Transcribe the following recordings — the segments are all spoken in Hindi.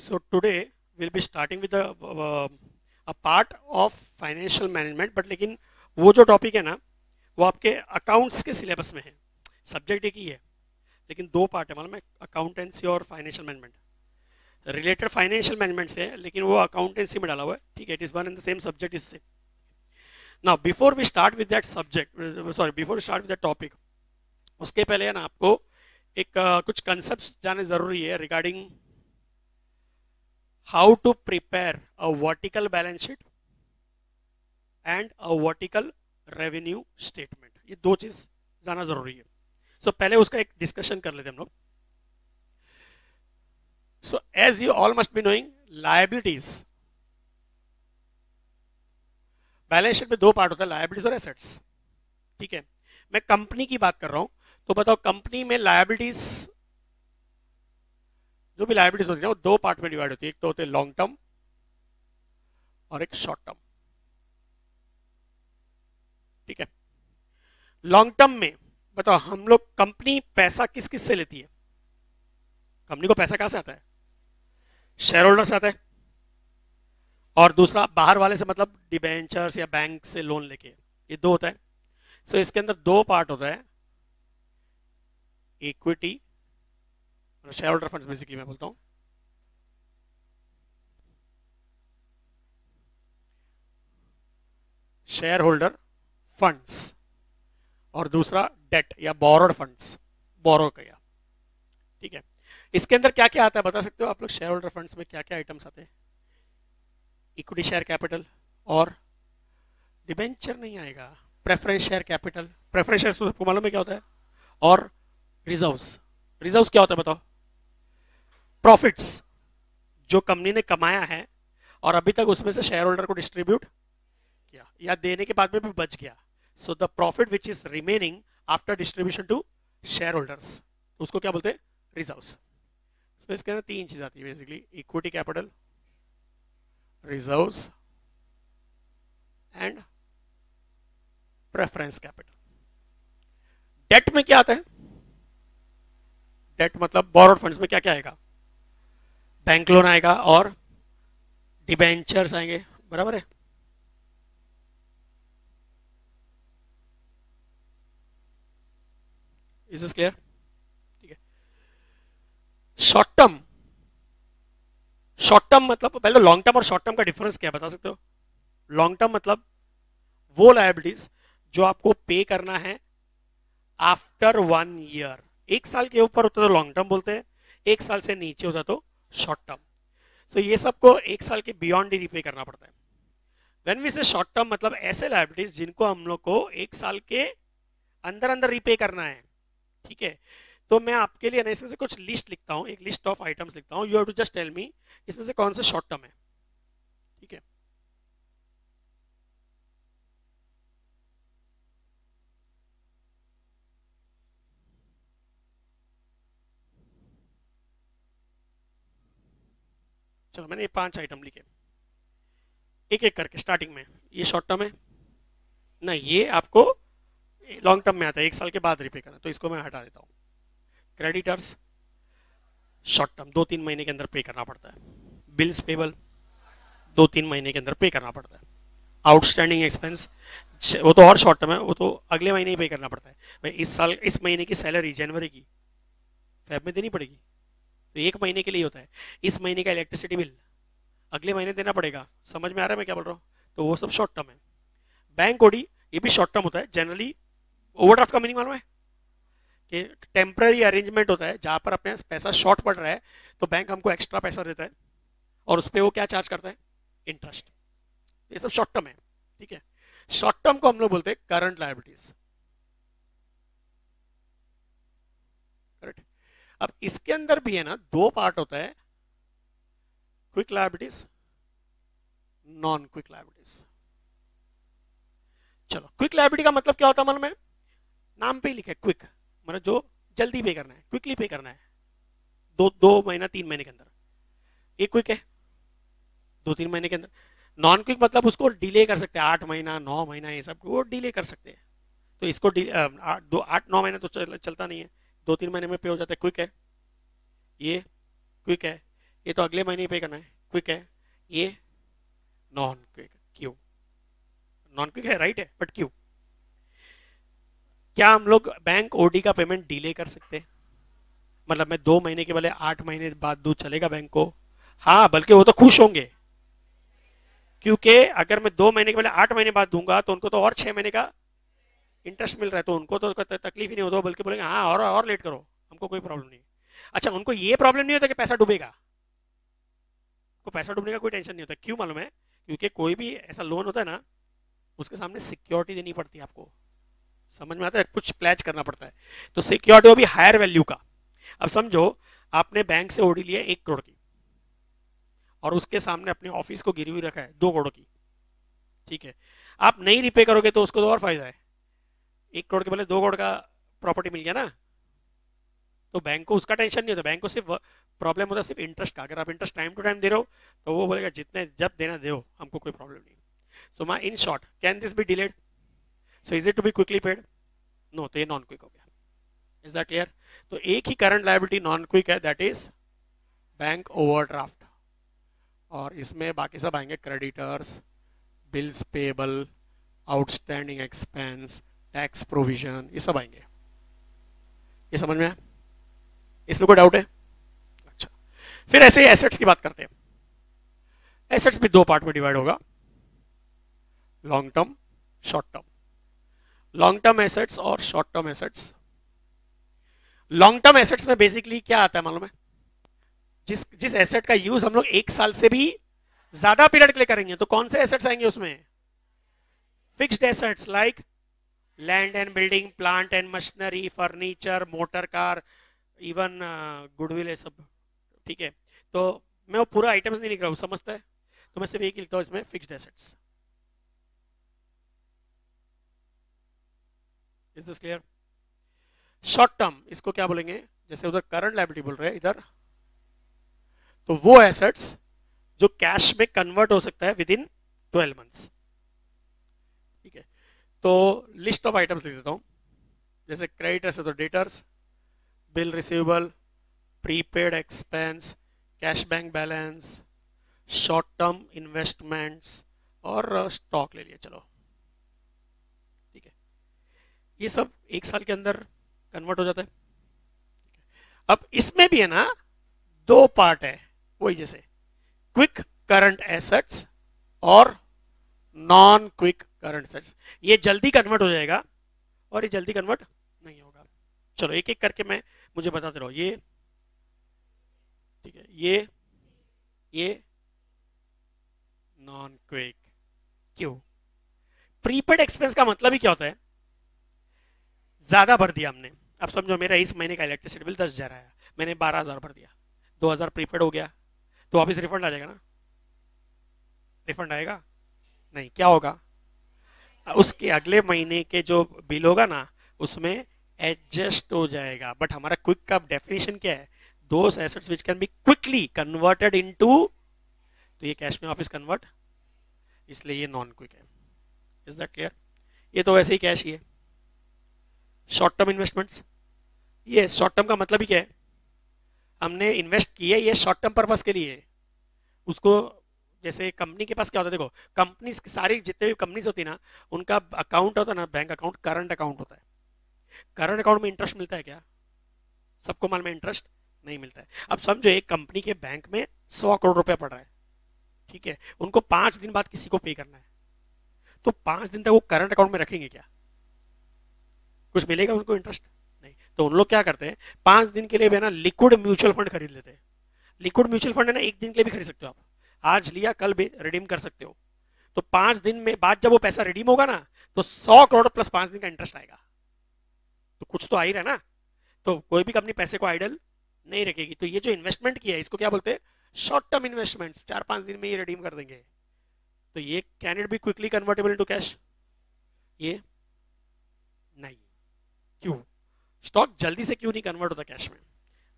So today we'll be starting with a part of financial management, but लेकिन वो जो टॉपिक है ना वो आपके अकाउंट्स के सिलेबस में है. सब्जेक्ट एक ही है लेकिन दो पार्ट है, मालूम है, अकाउंटेंसी और financial management. Related financial management से है लेकिन वो अकाउंटेंसी में डाला हुआ है. ठीक है, it is one and the same subject is same. Now before we start with that subject, sorry before we start with that topic, उसके पहले है ना आपको एक कुछ कंसेप्ट जाने जरूरी है regarding how to prepare a vertical balance sheet and a vertical revenue statement. ये दो चीज जाना जरूरी है. सो पहले उसका एक डिस्कशन कर लेते हैं हम लोग. So as you all must be knowing, liabilities, balance sheet में दो पार्ट होता है, लायबिलिटीज और एसेट्स. ठीक है, मैं कंपनी की बात कर रहा हूं तो बताओ कंपनी में लायबिलिटीज, जो भी लायबिलिटीज होती है वो दो पार्ट में डिवाइड होती है. एक तो होते हैं लॉन्ग टर्म और एक शॉर्ट टर्म. ठीक है, लॉन्ग टर्म में बताओ हम लोग, कंपनी पैसा किस किस से लेती है? कंपनी को पैसा कहां से आता है? शेयर होल्डर से आता है. और दूसरा बाहर वाले से, मतलब डिबेंचर्स या बैंक से लोन लेके. ये दो होता है. सो इसके अंदर दो पार्ट होता है, equity, share holder funds basically मैं बोलता हूं, शेयर होल्डर फंड्स, और दूसरा डेट या बोरोड फंड्स, बोरो किया. ठीक है, इसके अंदर क्या क्या आता है बता सकते हो आप लोग? शेयर होल्डर फंड्स में क्या क्या आइटम्स आते हैं? इक्विटी शेयर कैपिटल, और डिबेंचर नहीं आएगा, preference share capital. Preference share आपको मालूम है क्या होता है? और रिजर्व्स. रिजर्व्स क्या होता है बताओ? प्रॉफिट्स जो कंपनी ने कमाया है और अभी तक उसमें से शेयर होल्डर को डिस्ट्रीब्यूट किया या देने के बाद में भी बच गया. So the profit which is remaining after distribution to share holders, उसको क्या बोलते हैं? रिजर्व्स. सो इसके अंदर तीन चीज आती है basically, equity capital, reserves and preference capital. Debt में क्या आता है? डेट मतलब बोरोड फंड्स में क्या क्या आएगा? बैंक लोन आएगा और डिबेंचर्स आएंगे. बराबर है. Is this clear? ठीक है. शॉर्ट टर्म, शॉर्ट टर्म मतलब, पहले लॉन्ग टर्म और शॉर्ट टर्म का डिफरेंस क्या बता सकते हो? लॉन्ग टर्म मतलब वो लायबिलिटीज जो आपको पे करना है आफ्टर 1 ईयर. एक साल के ऊपर होता तो लॉन्ग टर्म बोलते हैं, एक साल से नीचे होता तो शॉर्ट टर्म. सो ये सबको एक साल के बियॉन्ड ही रीपे करना पड़ता है. व्हेन वी से शॉर्ट टर्म मतलब ऐसे लायबिलिटीज जिनको हम लोग को एक साल के अंदर अंदर रीपे करना है. ठीक है, तो मैं आपके लिए ना इसमें से कुछ लिस्ट लिखता हूं, एक लिस्ट ऑफ आइटम्स लिखता हूं. You have to just tell me इसमें से कौन सा शॉर्ट टर्म है. ठीक है, चलो मैंने ये 5 आइटम लिखे, एक एक करके स्टार्टिंग में. ये शॉर्ट टर्म है ना, ये आपको लॉन्ग टर्म में आता है, एक साल के बाद रिपे करना, तो इसको मैं हटा देता हूं. क्रेडिटर्स शॉर्ट टर्म 2-3 महीने के अंदर पे करना पड़ता है. बिल्स पेबल 2-3 महीने के अंदर पे करना पड़ता है. आउटस्टैंडिंग एक्सपेंस वो तो और शॉर्ट टर्म है, वो तो अगले महीने ही पे करना पड़ता है. भाई इस साल, इस महीने की सैलरी जनवरी की फेब में देनी पड़ेगी, तो एक महीने के लिए होता है. इस महीने का इलेक्ट्रिसिटी बिल अगले महीने देना पड़ेगा. समझ में आ रहा है मैं क्या बोल रहा हूँ? तो वो सब शॉर्ट टर्म है. बैंक ओडी ये भी शॉर्ट टर्म होता है जनरली. ओवरड्राफ्ट का मीनिंग मालूम है? कि टेम्पररी अरेंजमेंट होता है जहां पर अपने पैसा शॉर्ट पड़ रहा है तो बैंक हमको एक्स्ट्रा पैसा देता है और उस पर वो क्या चार्ज करता है? इंटरेस्ट. ये सब शॉर्ट टर्म है. ठीक है, शॉर्ट टर्म को हम लोग बोलते हैं करंट लायबिलिटीज. करेक्ट. अब इसके अंदर भी है ना दो पार्ट होता है, quick liabilities, non quick liabilities. चलो, क्विक लायबिलिटी का मतलब क्या होता है मालूम है? नाम पे ही लिखा है क्विक, मतलब जो जल्दी पे करना है, क्विकली पे करना है, 2 महीना 3 महीने के अंदर. ये क्विक है 2-3 महीने के अंदर. नॉन क्विक मतलब उसको डिले कर सकते हैं, 8 महीना 9 महीना, ये सब वो डिले कर सकते हैं. तो इसको 8-9 महीने तो चलता नहीं है, 2-3 महीने में पे हो जाता है. क्विक है ये, क्विक है ये तो अगले महीने पे करना है, क्विक है। ये नॉन क्विक, क्यों? नॉन क्विक है, राइट है, बट क्यों? क्या हम लोग बैंक ओडी का पेमेंट डिले कर सकते हैं? मतलब मैं 2 महीने के बजाय 8 महीने बाद दूं, चलेगा बैंक को? हाँ, बल्कि वो तो खुश होंगे, क्योंकि अगर मैं 2 महीने के बजाय 8 महीने बाद दूंगा तो उनको तो और 6 महीने का इंटरेस्ट मिल रहा है, तो उनको तो तकलीफ ही नहीं होता, बल्कि बोलेंगे हाँ और लेट करो, हमको कोई प्रॉब्लम नहीं। अच्छा, उनको ये प्रॉब्लम नहीं होता कि पैसा डूबेगा, को पैसा डूबने का कोई टेंशन नहीं होता। क्यों मालूम है? क्योंकि कोई भी ऐसा लोन होता है ना, उसके सामने सिक्योरिटी देनी पड़ती है आपको, समझ में आता है? कुछ प्लेज करना पड़ता है, तो सिक्योरिटी वो भी हायर वैल्यू का। अब समझो आपने बैंक से ओडी लिया 1 करोड़ की, और उसके सामने अपने ऑफिस को गिरवी रखा है 2 करोड़ की, ठीक है? आप नहीं रिपे करोगे तो उसको तो और फायदा है, 1 करोड़ के बदले 2 करोड़ का प्रॉपर्टी मिल गया ना, तो बैंक को उसका टेंशन नहीं होता। बैंक को सिर्फ प्रॉब्लम होता है सिर्फ इंटरेस्ट का। अगर आप इंटरेस्ट टाइम टू टाइम दे रहे हो तो वो बोलेगा जितने जब देना दो, हमको कोई प्रॉब्लम नहीं। So my in short, can this be delayed? So is it to be quickly paid? No, तो ये नॉन क्विक हो गया। Is that clear? तो एक ही करंट लायबिलिटी नॉन क्विक है, दैट इज बैंक ओवरड्राफ्ट, और इसमें बाकी सब आएंगे, creditors, bills payable, outstanding expense, tax provision, ये सब आएंगे। ये समझ में आया? इसमें कोई डाउट है? अच्छा, फिर ऐसे ही एसेट्स की बात करते हैं। एसेट्स भी 2 पार्ट में डिवाइड होगा, long term, short term. Long term assets और short term assets. Long term assets में बेसिकली क्या आता है मालूम है? जिस एसेट का यूज हम लोग 1 साल से भी ज्यादा पीरियड के लिए करेंगे, तो कौन से एसेट्स आएंगे उसमें? Fixed assets like land and building, plant and machinery, furniture, motor car, even goodwill, है सब, ठीक है? तो मैं वो पूरा आइटम्स नहीं लिख रहा हूँ, समझता है? तो मैं सिर्फ एक लिखता हूँ इसमें, fixed assets. Is this clear? Short term, इसको क्या बोलेंगे? जैसे उधर करंट लायबिलिटी बोल रहे हैं, इधर तो वो एसेट्स जो कैश में कन्वर्ट हो सकता है विद इन 12 मंथ्स, ठीक है? तो लिस्ट ऑफ आइटम्स लिख देता हूं, जैसे क्रेडिटर्स है तो debtors, bill receivable, prepaid expense, cash bank balance, short term investments और स्टॉक ले लिया, चलो ठीक है? ये सब 1 साल के अंदर कन्वर्ट हो जाता है। अब इसमें भी है ना 2 पार्ट है, वही जैसे क्विक करंट एसेट्स और नॉन क्विक करंट एसेट्स। ये जल्दी कन्वर्ट हो जाएगा और ये जल्दी कन्वर्ट नहीं होगा। चलो एक एक करके मैं मुझे बताते रहो। ये ठीक है, ये नॉन क्विक। क्यों? प्रीपेड एक्सपेंस का मतलब ही क्या होता है? ज्यादा भर दिया हमने। अब समझो मेरा इस महीने का इलेक्ट्रिसिटी बिल 10,000 आया, मैंने 12,000 भर दिया, 2,000 प्रीपेड हो गया, तो वापिस रिफंड आ जाएगा ना? रिफंड आएगा नहीं, क्या होगा? उसके अगले महीने के जो बिल होगा ना, उसमें एडजस्ट हो जाएगा। बट हमारा क्विक का डेफिनेशन क्या है? Those assets which can be quickly converted into, तो ये कैश में वापस कन्वर्ट, इसलिए ये नॉन क्विक है। Is that clear? ये तो वैसे ही कैश ही है। शॉर्ट टर्म इन्वेस्टमेंट्स, ये शॉर्ट टर्म का मतलब ही क्या है? हमने इन्वेस्ट किया, ये शॉर्ट टर्म पर्पस के लिए। उसको जैसे कंपनी के पास क्या होता है, देखो कंपनी सारी जितने भी कंपनीज होती है ना, उनका अकाउंट होता है ना, बैंक अकाउंट, करंट अकाउंट होता है। करंट अकाउंट में इंटरेस्ट मिलता है क्या? सबको मालूम है इंटरेस्ट नहीं मिलता है। अब समझो एक कंपनी के बैंक में 100 करोड़ रुपया पड़ रहा है, ठीक है? उनको 5 दिन बाद किसी को पे करना है, तो 5 दिन तक वो करंट अकाउंट में रखेंगे क्या? कुछ मिलेगा उनको इंटरेस्ट? नहीं। तो उन लोग क्या करते हैं, 5 दिन के लिए ना लिक्विड म्यूचुअल फंड खरीद लेते हैं। लिक्विड म्यूचुअल फंड है ना, 1 दिन के लिए भी खरीद सकते हो आप, आज लिया कल रिडीम कर सकते हो। तो 5 दिन में बाद जब वो पैसा रिडीम होगा ना, तो 100 करोड़ प्लस 5 दिन का इंटरेस्ट आएगा। तो कुछ तो आ ही रहा है ना। तो कोई भी कंपनी पैसे को आइडल नहीं रखेगी। तो ये जो इन्वेस्टमेंट किया है, इसको क्या बोलते हैं? Short term investment. 4-5 दिन में ये रिडीम कर देंगे। तो ये can it B quickly convertible into cash? ये नहीं। क्यों? स्टॉक जल्दी से क्यों नहीं कन्वर्ट होता कैश में?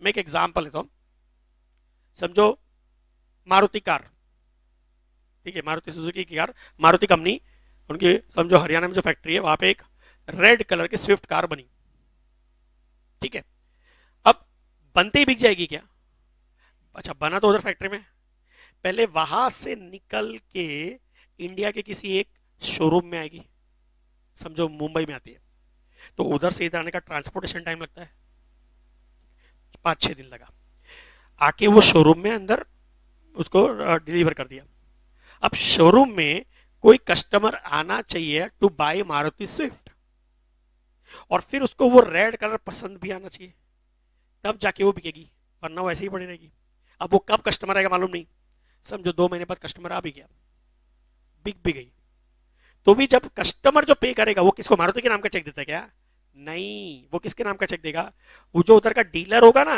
मैं एक एग्जांपल लेता हूं। समझो मारुति कार, ठीक है, मारुति सुजुकी की कार, मारुति कंपनी, उनकी समझो हरियाणा में जो फैक्ट्री है, वहां पे एक रेड कलर की स्विफ्ट कार बनी, ठीक है? अब बनते ही बिक जाएगी क्या? अच्छा बना तो उधर फैक्ट्री में, पहले वहां से निकल के इंडिया के किसी एक शोरूम में आएगी, समझो मुंबई में आती है, तो उधर से इधर आने का ट्रांसपोर्टेशन टाइम लगता है 5-6 दिन लगा, आके वो शोरूम में अंदर उसको डिलीवर कर दिया। अब शोरूम में कोई कस्टमर आना चाहिए टू बाय मारुति स्विफ्ट, और फिर उसको वो रेड कलर पसंद भी आना चाहिए, तब जाके वो बिकेगी, वरना वो ऐसे ही पड़ी रहेगी। अब वो कब कस्टमर आएगा मालूम नहीं, समझो 2 महीने बाद कस्टमर आ भी गया, बिक भी गई, तो भी जब कस्टमर जो पे करेगा वो किसको, मारुति के नाम का चेक देता है क्या? नहीं, वो किसके नाम का चेक देगा? वो जो उधर का डीलर होगा ना,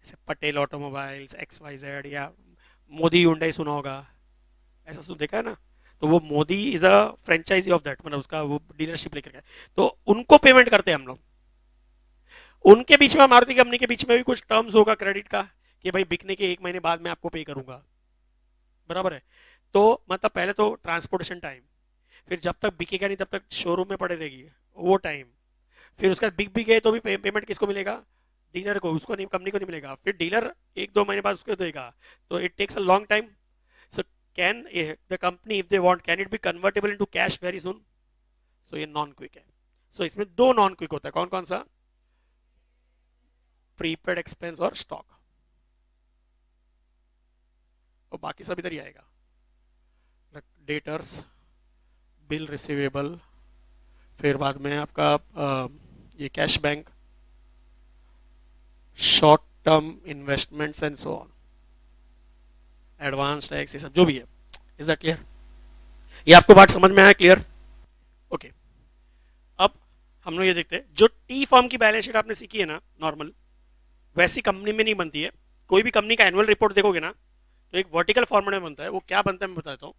जैसे पटेल ऑटोमोबाइल्स XYZ, या मोदी हुंडई सुना होगा, ऐसा सुन देखा है ना, तो वो Modi is a franchisee of that, मतलब उसका वो डीलरशिप लेकर गया, तो उनको पेमेंट करते हैं हम लोग। उनके बीच में, मारुति कंपनी के बीच में भी कुछ टर्म्स होगा क्रेडिट का, कि भाई बिकने के 1 महीने बाद मैं आपको पे करूंगा, बराबर है। तो मतलब पहले तो ट्रांसपोर्टेशन टाइम, फिर जब तक बिकेगा नहीं तब तक शोरूम में पड़े रहेगी वो टाइम, फिर उसका बिक भी गए तो भी पेमेंट किसको मिलेगा? डीलर को, उसको नहीं, कंपनी को नहीं मिलेगा, फिर डीलर 1-2 महीने बाद उसको देगा, तो it takes a long time. So can the company if they want can it be convertible into cash very soon? सो ये नॉन क्विक है। सो इसमें 2 नॉन क्विक होता है, कौन कौन सा? प्रीपेड एक्सपेंस और स्टॉक, और बाकी सब इधर ही आएगा, डेटर्स, बिल रिसीवेबल, फिर बाद में आपका ये cash bank, short term investments and so on, advance tax, ये सब जो भी है। Is that clear? ये आपको बात समझ में आया? क्लियर? ओके। अब हम लोग ये देखते हैं, जो टी फॉर्म की बैलेंस शीट आपने सीखी है ना नॉर्मल, वैसी कंपनी में नहीं बनती है। कोई भी कंपनी का एनुअल रिपोर्ट देखोगे ना, तो एक वर्टिकल फॉर्मेट में बनता है। वो क्या बनता है मैं बताता हूँ।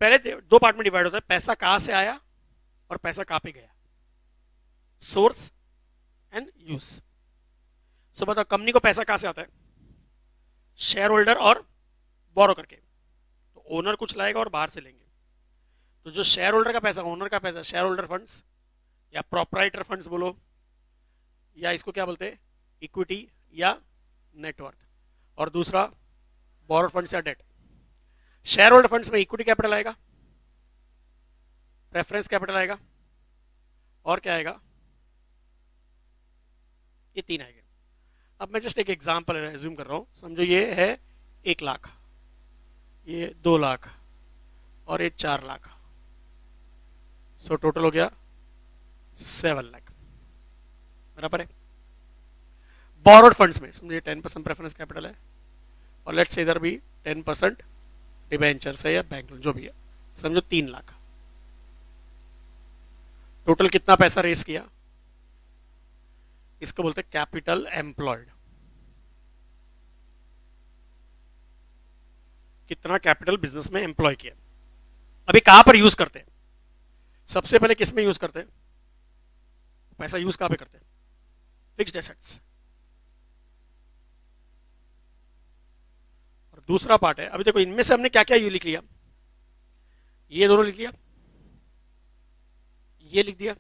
पहले 2 पार्ट में डिवाइड होता है, पैसा कहां से आया और पैसा कहां पे गया, सोर्स एंड यूज। सो बताओ, कंपनी को पैसा कहां से आता है? शेयर होल्डर और बोरो करके, तो ओनर कुछ लाएगा और बाहर से लेंगे, तो जो शेयर होल्डर का पैसा, ओनर का पैसा, शेयर होल्डर फंड्स या प्रोप्राइटर फंड्स बोलो, या इसको क्या बोलते हैं, इक्विटी या नेटवर्थ, और दूसरा बोरो फंड्स या डेट। शेयर होल्डर फंड्स में इक्विटी कैपिटल आएगा, प्रेफरेंस कैपिटल आएगा, और क्या आएगा? ये 3 आएगा। अब मैं जस्ट एक एग्जांपल एज्यूम कर रहा हूं, समझो ये है 1 लाख, ये 2 लाख, और ये 4 लाख, सो टोटल हो गया 7 लाख, बराबर है। बोरोड फंड्स में समझिए 10% प्रेफरेंस कैपिटल है, और लेट्स से इधर भी 10% डिबेंचर्स है या बैंक लोन जो भी है, समझो 3 लाख। टोटल कितना पैसा रेस किया? इसको बोलते हैं कैपिटल एम्प्लॉयड। कितना कैपिटल बिजनेस में एम्प्लॉय किया। अभी कहां पर यूज करते हैं? सबसे पहले किस में यूज करते हैं? पैसा यूज कहां पे करते हैं? Fixed assets. और दूसरा पार्ट है, अभी देखो इनमें से हमने क्या क्या लिख लिया, ये दोनों लिख लिया, ये लिख दिया,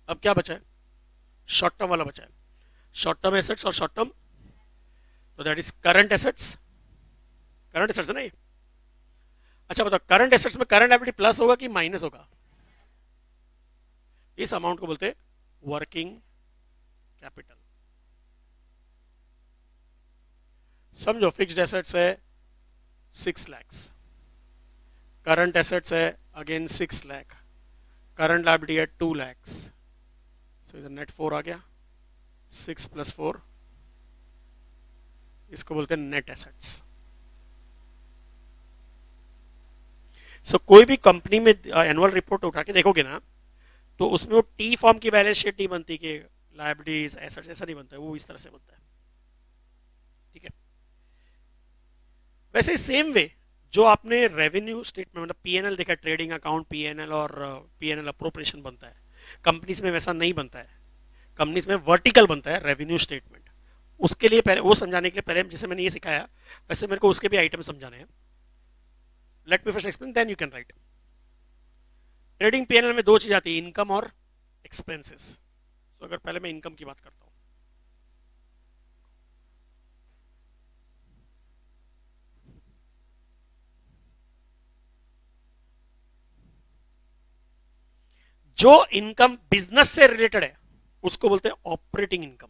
अब क्या बचा है? शॉर्ट टर्म वाला बचा है, शॉर्ट टर्म एसेट्स और शॉर्ट टर्म, तो that is current assets. Current assets है ना ये। अच्छा बताओ, करंट एसेट्स में करंट एबिलिटी प्लस होगा कि माइनस होगा? इस अमाउंट को बोलते हैं वर्किंग कैपिटल। समझो फिक्स्ड एसेट्स है 6 लाख, करंट एसेट्स है अगेन 6 लाख, करंट लायबिलिटी है 2 लाख, सो इधर नेट 4 आ गया, 6 + 4, इसको बोलते हैं नेट एसेट्स। सो कोई भी कंपनी में एनुअल रिपोर्ट उठा के देखोगे ना, तो उसमें वो टी फॉर्म की बैलेंस शीट नहीं बनती कि लायबिलिटीज एसेट्स, ऐसा नहीं बनता है, वो इस तरह से बनता है, ठीक है। वैसे सेम वे जो आपने रेवेन्यू स्टेटमेंट मतलब पीएनएल देखा, ट्रेडिंग अकाउंट पीएनएल और पीएनएल अप्रोप्रिएशन बनता है, कंपनीज में वैसा नहीं बनता है। कंपनीज में वर्टिकल बनता है रेवेन्यू स्टेटमेंट। उसके लिए पहले वो समझाने के लिए पहले जैसे मैंने ये सिखाया, वैसे मेरे को उसके भी आइटम समझाने हैं। Let me first explain then you can write. Trading PNL में 2 चीज आती है, इनकम और एक्सपेंसेस। तो अगर पहले मैं इनकम की बात करता हूँ, जो इनकम बिजनेस से रिलेटेड है उसको बोलते हैं ऑपरेटिंग इनकम,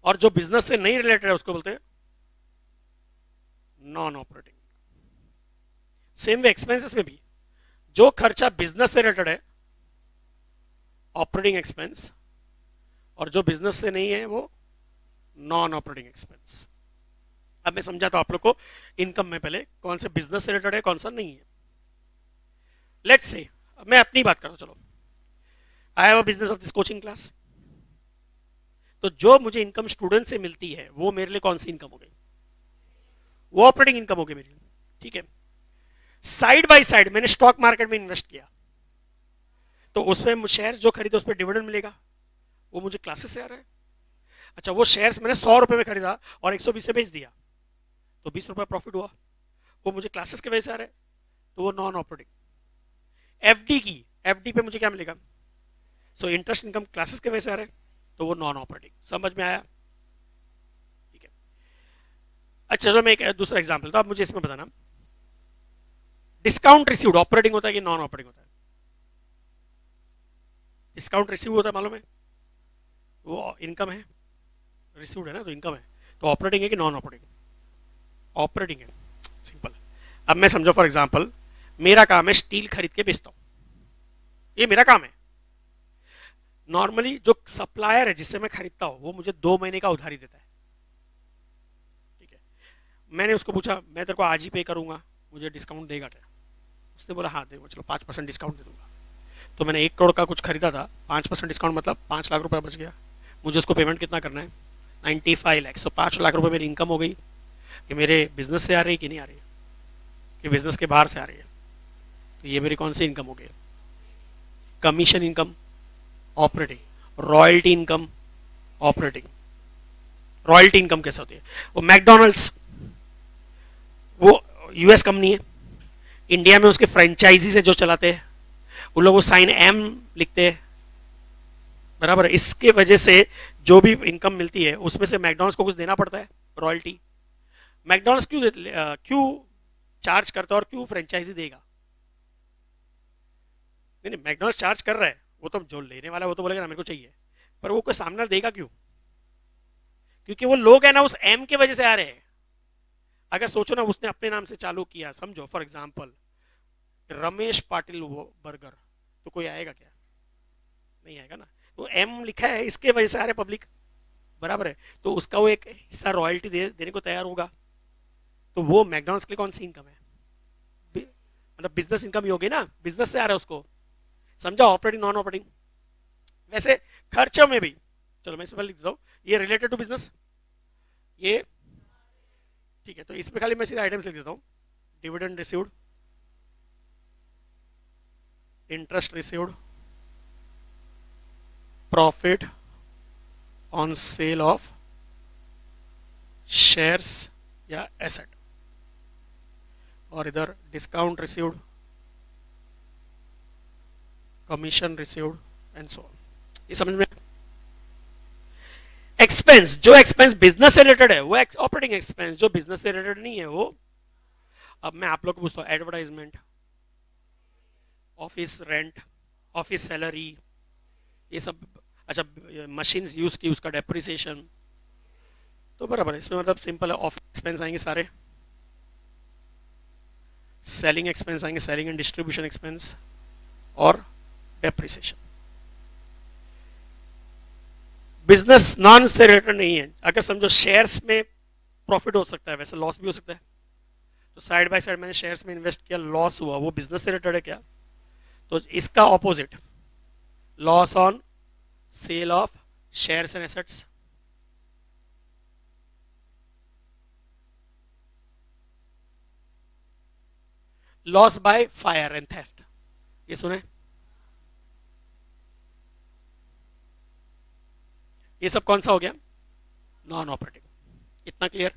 और जो बिजनेस से नहीं रिलेटेड है उसको बोलते हैं non operating. Same way expenses में भी जो खर्चा बिजनेस से रिलेटेड है ऑपरेटिंग एक्सपेंस, और जो बिजनेस से नहीं है वो नॉन ऑपरेटिंग एक्सपेंस। अब मैं समझाता हूं आप लोग को इनकम में पहले कौन से बिजनेस से रिलेटेड है कौन सा नहीं है। लेट्स से मैं अपनी बात करता हूं, चलो I have a business of this coaching class, तो जो मुझे इनकम स्टूडेंट से मिलती है वो मेरे लिए कौन सी इनकम हो गई, वो ऑपरेटिंग इनकम हो गई मेरे लिए, ठीक है। साइड बाय साइड मैंने स्टॉक मार्केट में इन्वेस्ट किया, तो उसमें शेयर्स जो खरीदे उस पर डिविडेंड मिलेगा, वो मुझे क्लासेस से आ रहा है। अच्छा, वो शेयर्स मैंने 100 रुपए में खरीदा और 120 से बेच दिया, तो 20 रुपए प्रॉफिट हुआ, वो मुझे क्लासेस के वजह से आ रहा है, तो वो नॉन ऑपरेटिंग। एफडी की, एफडी पे मुझे क्या मिलेगा, सो इंटरेस्ट इनकम क्लासेस के वजह से आ रहा है, तो वो नॉन ऑपरेटिंग। समझ में आया, ठीक है। अच्छा चलो मैं एक दूसरा एग्जांपल, तो आप मुझे इसमें बताना डिस्काउंट रिसीव्ड ऑपरेटिंग होता है कि नॉन ऑपरेटिंग होता है। डिस्काउंट रिसीव होता है मालूम है, वो इनकम है, रिसीव्ड है ना, तो इनकम है, तो ऑपरेटिंग है कि नॉन ऑपरेटिंग, ऑपरेटिंग है, सिंपल। अब मैं समझो फॉर एग्जांपल मेरा काम है स्टील खरीद के बेचता हूं, ये मेरा काम है। नॉर्मली जो सप्लायर है जिससे मैं खरीदता हूं वो मुझे 2 महीने का उधारी देता है, ठीक है। मैंने उसको पूछा मैं तेरे को आज ही पे करूंगा, मुझे डिस्काउंट देगा क्या, उसने बोला हाँ देगा, चलो 5% डिस्काउंट दे दूंगा। तो मैंने 1 करोड़ का कुछ खरीदा था, 5% डिस्काउंट मतलब 5 लाख रुपए बच गया, मुझे उसको पेमेंट कितना करना है 95 लाख, तो 5 लाख रुपए मेरी इनकम हो गई। कि मेरे बिजनेस से आ रही है कि नहीं आ रही है, कि बिजनेस के बाहर से आ रही है, तो ये मेरी कौन सी इनकम हो गई, commission income operating, royalty income operating. Royalty income कैसे होती है, वो मैकडोनल्ड्स वो यूएस कंपनी है, इंडिया में उसके फ्रेंचाइजी से जो चलाते हैं उन लोग वो साइन एम लिखते हैं, बराबर है। इसके वजह से जो भी इनकम मिलती है उसमें से मैकडोनल्ड्स को कुछ देना पड़ता है, रॉयल्टी। मैकडोनल्ड्स क्यों चार्ज करता है और क्यों फ्रेंचाइजी देगा, नहीं मैकडोनल्ड्स चार्ज कर रहा है, वो तो जो लेने वाला है वो तो बोलेगा ना मेरे को चाहिए, पर वो कोई सामने देगा क्यों, क्योंकि वो लोग है ना उस एम के वजह से आ रहे हैं। अगर सोचो ना उसने अपने नाम से चालू किया, समझो फॉर एग्जांपल रमेश पाटिल वो बर्गर, तो कोई आएगा क्या, नहीं आएगा ना, वो एम लिखा है इसके वजह से आ रहे पब्लिक, बराबर है। तो उसका वो एक हिस्सा रॉयल्टी देने को तैयार होगा, तो वो मैकडोनल्ड्स के लिए कौन सी इनकम है, मतलब बिजनेस इनकम ही होगी ना, बिजनेस से आ रहा है उसको, समझा, ऑपरेटिंग नॉन ऑपरेटिंग। वैसे खर्चों में भी, चलो मैं इसमें लिख देता हूं, ये रिलेटेड टू बिजनेस, ये ठीक है, तो इसमें खाली मैं सीधा आइटम्स लिख देता हूं, dividend received, interest received, profit on sale of shares या एसेट, और इधर discount received, commission received and so on. ये समझ में, एक्सपेंस, जो एक्सपेंस बिजनेस से रिलेटेड है वो ऑपरेटिंग एक्सपेंस, जो बिजनेस से रिलेटेड नहीं है वो। अब मैं आप लोग को पूछता हूं, advertisement, office rent, office salary, ये सब, अच्छा मशीन यूज की उसका डेप्रिसिएशन, तो बराबर है, इसमें मतलब सिंपल है, ऑफिस एक्सपेंस आएंगे सारे, सेलिंग एक्सपेंस आएंगे, सेलिंग एंड डिस्ट्रीब्यूशन एक्सपेंस, और डेप्रिसिएशन। बिजनेस नॉन से रिलेटेड नहीं है, अगर समझो शेयर्स में प्रॉफिट हो सकता है, वैसे लॉस भी हो सकता है, तो साइड बाय साइड मैंने शेयर्स में इन्वेस्ट किया, लॉस हुआ, वो बिजनेस से रिलेटेड है क्या, तो इसका opposite loss on sale of shares and assets, loss by fire and theft, ये सुने, ये सब कौन सा हो गया, नॉन ऑपरेटिंग। इतना क्लियर।